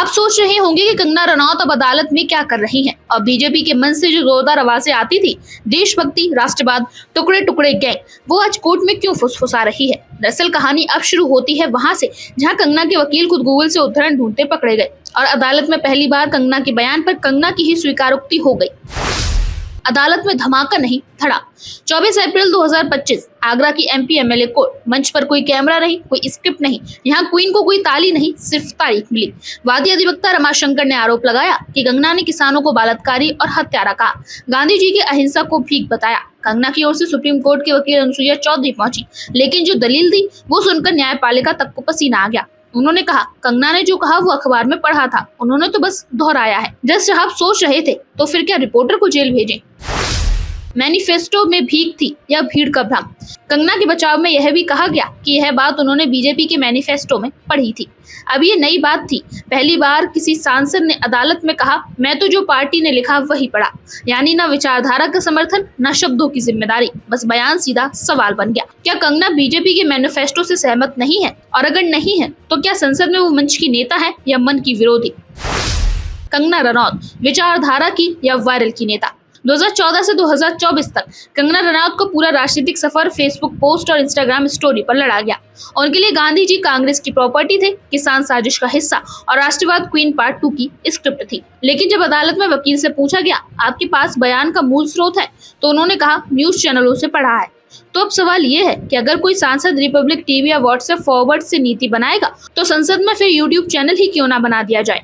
आप सोच रहे होंगे कि कंगना रनौत अब अदालत में क्या कर रही हैं और बीजेपी के मन से जो जोरदार आवाजें आती थी, देशभक्ति, राष्ट्रवाद, टुकड़े टुकड़े गैंग, वो आज कोर्ट में क्यों फुसफुसा रही है। दरअसल कहानी अब शुरू होती है वहां से जहां कंगना के वकील खुद गूगल से उद्धरण ढूंढते पकड़े गए और अदालत में पहली बार कंगना के बयान पर कंगना की ही स्वीकारोक्ति हो गई। अदालत में धमाका नहीं, धड़ा। 24 अप्रैल 2025 आगरा की एमपी एमएलए कोर्ट। मंच पर कोई कैमरा नहीं, कोई स्क्रिप्ट नहीं, यहाँ क्वीन को कोई ताली नहीं, सिर्फ तारीख मिली। वादी अधिवक्ता रमाशंकर ने आरोप लगाया कि कंगना ने किसानों को बलात्कारी और हत्यारा कहा, गांधी जी की अहिंसा को भीख बताया। कंगना की ओर से सुप्रीम कोर्ट के वकील अनुसुईया चौधरी पहुंची, लेकिन जो दलील दी वो सुनकर न्यायपालिका तक को पसीना आ गया। उन्होंने कहा, कंगना ने जो कहा वो अखबार में पढ़ा था, उन्होंने तो बस दोहराया है। जस्ट आप सोच रहे थे तो फिर क्या रिपोर्टर को जेल भेजें। मैनिफेस्टो में भीख थी या भीड़ का भ्रम। कंगना के बचाव में यह भी कहा गया कि यह बात उन्होंने बीजेपी के मैनिफेस्टो में पढ़ी थी। अब ये नई बात थी, पहली बार किसी सांसद ने अदालत में कहा, मैं तो जो पार्टी ने लिखा वही पढ़ा। यानी ना विचारधारा का समर्थन, ना शब्दों की जिम्मेदारी, बस बयान सीधा सवाल बन गया। क्या कंगना बीजेपी के मैनिफेस्टो से सहमत नहीं है? और अगर नहीं है तो क्या संसद में वो मंच की नेता है या मन की विरोधी? कंगना रनौत विचारधारा की या वायरल की नेता? 2014 से 2024 तक कंगना रनौत को पूरा राजनीतिक सफर फेसबुक पोस्ट और इंस्टाग्राम स्टोरी पर लड़ा गया। उनके लिए गांधी जी कांग्रेस की प्रॉपर्टी थे, किसान साजिश का हिस्सा और राष्ट्रवाद क्वीन पार्ट 2 की स्क्रिप्ट थी। लेकिन जब अदालत में वकील से पूछा गया, आपके पास बयान का मूल स्रोत है, तो उन्होंने कहा, न्यूज चैनलों से पढ़ा है। तो अब सवाल ये है कि अगर कोई सांसद रिपब्लिक टीवी या व्हाट्सएप फॉरवर्ड से नीति बनाएगा तो संसद में फिर यूट्यूब चैनल ही क्यों ना बना दिया जाए।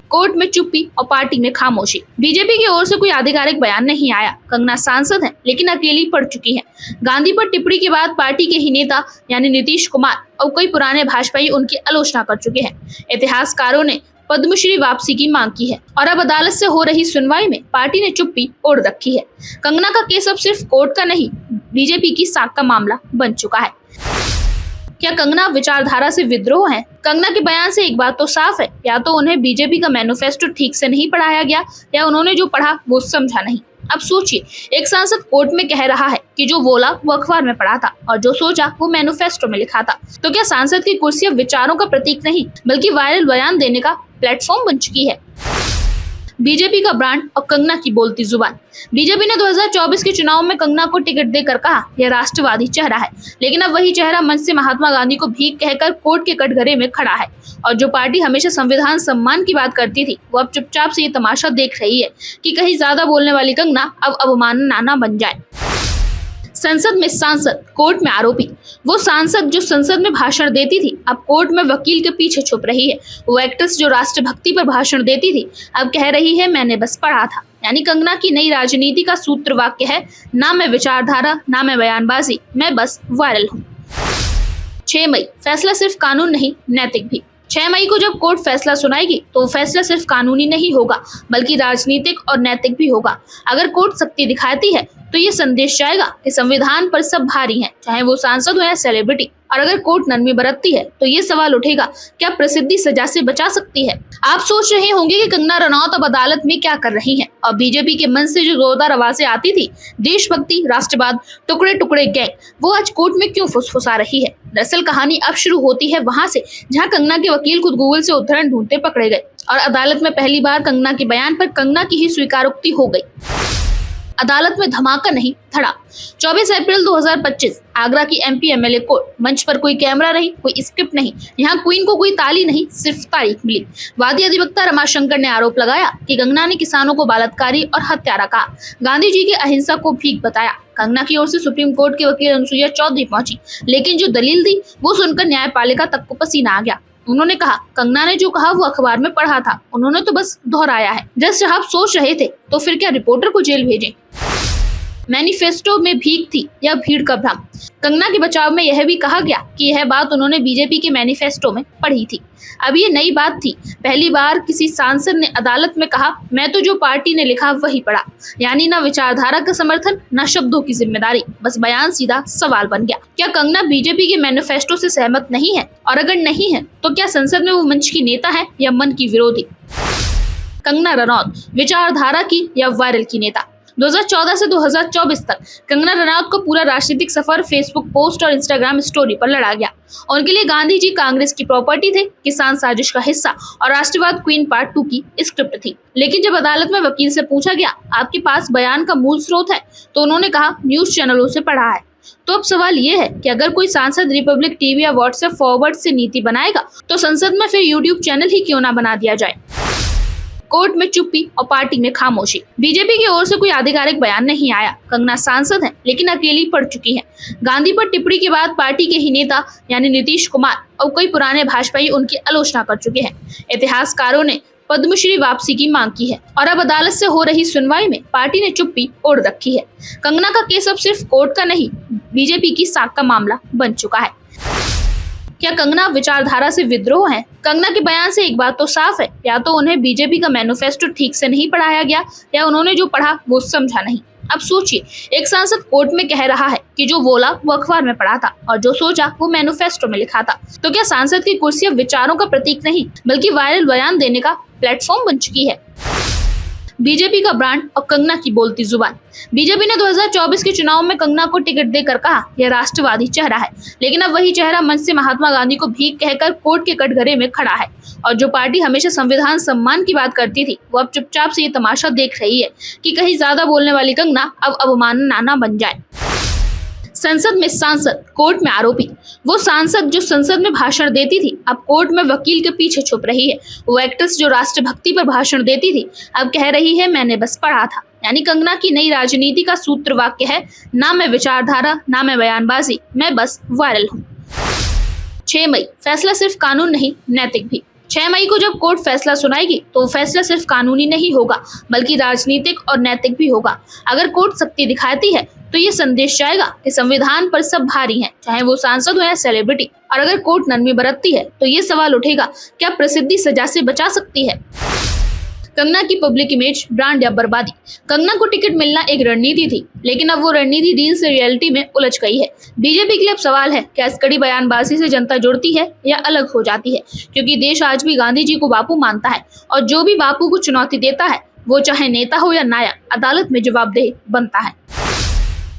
कोर्ट में चुप्पी और पार्टी में खामोशी। बीजेपी की ओर से कोई आधिकारिक बयान नहीं आया। कंगना सांसद है लेकिन अकेली पड़ चुकी है। गांधी पर टिप्पणी के बाद पार्टी के ही नेता यानी नीतीश कुमार और कई पुराने भाजपाई उनकी आलोचना कर चुके हैं। इतिहासकारों ने पद्मश्री वापसी की मांग की है और अब अदालत से हो रही सुनवाई में पार्टी ने चुप्पी ओढ़ रखी है। कंगना का केस अब सिर्फ कोर्ट का नहीं, बीजेपी की साख का मामला बन चुका है। क्या कंगना विचारधारा से विद्रोह है? कंगना के बयान से एक बात तो साफ है, या तो उन्हें बीजेपी का मैनिफेस्टो ठीक से नहीं पढ़ाया गया या उन्होंने जो पढ़ा वो समझा नहीं। अब सोचिए, एक सांसद कोर्ट में कह रहा है कि जो बोला वो अखबार में पढ़ा था और जो सोचा वो मैनिफेस्टो में लिखा था। तो क्या सांसद की कुर्सी अब विचारों का प्रतीक नहीं बल्कि वायरल बयान देने का प्लेटफॉर्म बन चुकी है? बीजेपी का ब्रांड और कंगना की बोलती जुबान। बीजेपी ने 2024 के चुनाव में कंगना को टिकट देकर कहा, यह राष्ट्रवादी चेहरा है, लेकिन अब वही चेहरा मंच से महात्मा गांधी को भीख कहकर कोर्ट के कटघरे में खड़ा है। और जो पार्टी हमेशा संविधान सम्मान की बात करती थी, वो अब चुपचाप से ये तमाशा देख रही है कि कहीं ज्यादा बोलने वाली कंगना अब अवमानना ना बन जाए। संसद में सांसद, कोर्ट में आरोपी। वो सांसद जो संसद में भाषण देती थी अब कोर्ट में वकील के पीछे छुप रही है। वो एक्ट्रेस जो राष्ट्रभक्ति पर भाषण देती थी अब कह रही है, मैंने बस पढ़ा था। यानी कंगना की नई राजनीति का सूत्र वाक्य है, ना मैं विचारधारा, ना मैं बयानबाजी, मैं बस वायरल हूँ। 6 मई फैसला सिर्फ कानून नहीं, नैतिक भी। 6 मई को जब कोर्ट फैसला सुनाएगी तो वो फैसला सिर्फ कानूनी नहीं होगा बल्कि राजनीतिक और नैतिक भी होगा। अगर कोर्ट शक्ति दिखाती है तो ये संदेश जाएगा कि संविधान पर सब भारी हैं, चाहे वो सांसद हो या सेलिब्रिटी। और अगर कोर्ट नरमी बरतती है तो ये सवाल उठेगा, क्या प्रसिद्धि सजा से बचा सकती है? आप सोच रहे होंगे कि कंगना रनौत अब अदालत में क्या कर रही हैं और बीजेपी के मन से जो जोरदार आवाजें आती थी, देशभक्ति, राष्ट्रवाद, टुकड़े टुकड़े गैंग, वो आज कोर्ट में क्यों फुसफुसा रही है। दरअसल कहानी अब शुरू होती है वहां से जहाँ कंगना के वकील खुद गूगल से उद्धरण ढूंढते पकड़े गए और अदालत में पहली बार कंगना के बयान पर कंगना की ही स्वीकारोक्ति हो गई। अदालत में धमाका नहीं, धड़ा। 24 अप्रैल 2025 आगरा की एमपी एमएलए कोर्ट। मंच पर कोई कैमरा नहीं, कोई स्क्रिप्ट नहीं, यहाँ क्वीन को कोई ताली नहीं, सिर्फ तारीख मिली। वादी अधिवक्ता रमाशंकर ने आरोप लगाया कि कंगना ने किसानों को बलात्कारी और हत्यारा कहा, गांधी जी की अहिंसा को भीख बताया। कंगना की ओर से सुप्रीम कोर्ट के वकील अनुसुईया चौधरी पहुंची, लेकिन जो दलील दी वो सुनकर न्यायपालिका तक को पसीना आ गया। उन्होंने कहा, कंगना ने जो कहा वो अखबार में पढ़ा था, उन्होंने तो बस दोहराया है। जस्ट आप सोच रहे थे तो फिर क्या रिपोर्टर को जेल भेजें। मैनिफेस्टो में भीख थी या भीड़ का भ्रम। कंगना के बचाव में यह भी कहा गया कि यह बात उन्होंने बीजेपी के मैनिफेस्टो में पढ़ी थी। अब ये नई बात थी, पहली बार किसी सांसद ने अदालत में कहा, मैं तो जो पार्टी ने लिखा वही पढ़ा। यानी ना विचारधारा का समर्थन, ना शब्दों की जिम्मेदारी, बस बयान सीधा सवाल बन गया। क्या कंगना बीजेपी के मैनिफेस्टो से सहमत नहीं है? और अगर नहीं है तो क्या संसद में वो मंच की नेता है या मन की विरोधी? कंगना रनौत विचारधारा की या वायरल की नेता? 2014 से 2024 तक कंगना रनौत को पूरा राजनीतिक सफर फेसबुक पोस्ट और इंस्टाग्राम स्टोरी पर लड़ा गया। उनके लिए गांधी जी कांग्रेस की प्रॉपर्टी थे, किसान साजिश का हिस्सा और राष्ट्रवाद क्वीन पार्ट 2 की स्क्रिप्ट थी। लेकिन जब अदालत में वकील से पूछा गया आपके पास बयान का मूल स्रोत है, तो उन्होंने कहा न्यूज चैनलों से पढ़ा है। तो अब सवाल ये है कि अगर कोई सांसद रिपब्लिक टीवी या व्हाट्सएप फॉरवर्ड से नीति बनाएगा तो संसद में फिर यूट्यूब चैनल ही क्यों ना बना दिया जाए। कोर्ट में चुप्पी और पार्टी में खामोशी। बीजेपी की ओर से कोई आधिकारिक बयान नहीं आया। कंगना सांसद हैं लेकिन अकेली पड़ चुकी हैं। गांधी पर टिप्पणी के बाद पार्टी के ही नेता यानी नीतीश कुमार और कई पुराने भाजपाई उनकी आलोचना कर चुके हैं। इतिहासकारों ने पद्मश्री वापसी की मांग की है और अब अदालत से हो रही सुनवाई में पार्टी ने चुप्पी ओढ़ रखी है। कंगना का केस अब सिर्फ कोर्ट का नहीं, बीजेपी की साख का मामला बन चुका है। क्या कंगना विचारधारा से विद्रोह है? कंगना के बयान से एक बात तो साफ है, या तो उन्हें बीजेपी का मैनिफेस्टो ठीक से नहीं पढ़ाया गया या उन्होंने जो पढ़ा वो समझा नहीं। अब सोचिए, एक सांसद कोर्ट में कह रहा है कि जो बोला वो अखबार में पढ़ा था और जो सोचा वो मैनिफेस्टो में लिखा था। तो क्या सांसद की कुर्सी अब विचारों का प्रतीक नहीं बल्कि वायरल बयान देने का प्लेटफॉर्म बन चुकी है? बीजेपी का ब्रांड और कंगना की बोलती जुबान। बीजेपी ने 2024 के चुनाव में कंगना को टिकट देकर कहा यह राष्ट्रवादी चेहरा है, लेकिन अब वही चेहरा मंच से महात्मा गांधी को भीख कहकर कोर्ट के कटघरे में खड़ा है। और जो पार्टी हमेशा संविधान सम्मान की बात करती थी वो अब चुपचाप से ये तमाशा देख रही है कि कहीं ज्यादा बोलने वाली कंगना अब अवमानना ना बन जाए। संसद में सांसद, कोर्ट में आरोपी। वो सांसद जो संसद में भाषण देती थी अब कोर्ट में वकील के पीछे छुप रही है। वो एक्ट्रेस जो राष्ट्रभक्ति पर भाषण देती थी अब कह रही है मैंने बस पढ़ा था। यानी कंगना की नई राजनीति का सूत्र वाक्य है ना मैं विचारधारा, ना मैं बयानबाजी, मैं बस वायरल हूँ। 6 मई फैसला सिर्फ कानून नहीं, नैतिक भी। 6 मई को जब कोर्ट फैसला सुनाएगी तो वो फैसला सिर्फ कानूनी नहीं होगा बल्कि राजनीतिक और नैतिक भी होगा। अगर कोर्ट सख्ती दिखाती है तो ये संदेश जाएगा कि संविधान पर सब भारी हैं, चाहे वो सांसद हो या सेलिब्रिटी। और अगर कोर्ट नरमी बरतती है तो ये सवाल उठेगा क्या प्रसिद्धि सजा से बचा सकती है? कंगना की पब्लिक इमेज, ब्रांड या बर्बादी। कंगना को टिकट मिलना एक रणनीति थी, लेकिन अब वो रणनीति रील से रियलिटी में उलझ गई है। बीजेपी के लिए अब सवाल है क्या इस कड़ी बयानबाजी से जनता जुड़ती है या अलग हो जाती है? क्योंकि देश आज भी गांधी जी को बापू मानता है और जो भी बापू को चुनौती देता है वो चाहे नेता हो या नायक, अदालत में जवाबदेह बनता है।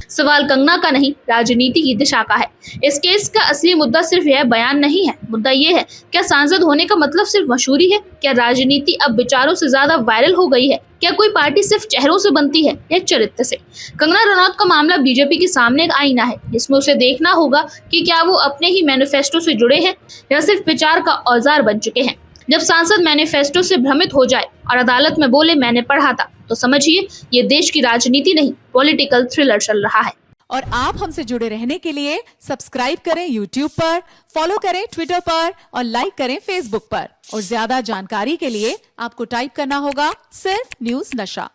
सवाल कंगना का नहीं, राजनीति की दिशा का है। इस केस का असली मुद्दा सिर्फ यह बयान नहीं है, मुद्दा यह है क्या सांसद होने का मतलब सिर्फ मशहूरी है? क्या राजनीति अब विचारों से ज्यादा वायरल हो गई है? क्या कोई पार्टी सिर्फ चेहरों से बनती है या चरित्र से? कंगना रनौत का मामला बीजेपी के सामने एक आईना है जिसमें उसे देखना होगा कि क्या वो अपने ही मैनिफेस्टो से जुड़े हैं या सिर्फ विचार का औजार बन चुके हैं। जब सांसद मैनिफेस्टो से भ्रमित हो जाए और अदालत में बोले मैंने पढ़ा था, तो समझिए ये देश की राजनीति नहीं, पॉलिटिकल थ्रिलर चल रहा है। और आप हमसे जुड़े रहने के लिए सब्सक्राइब करें YouTube पर, फॉलो करें Twitter पर और लाइक करें Facebook पर। और ज्यादा जानकारी के लिए आपको टाइप करना होगा सिर्फ न्यूज नशा।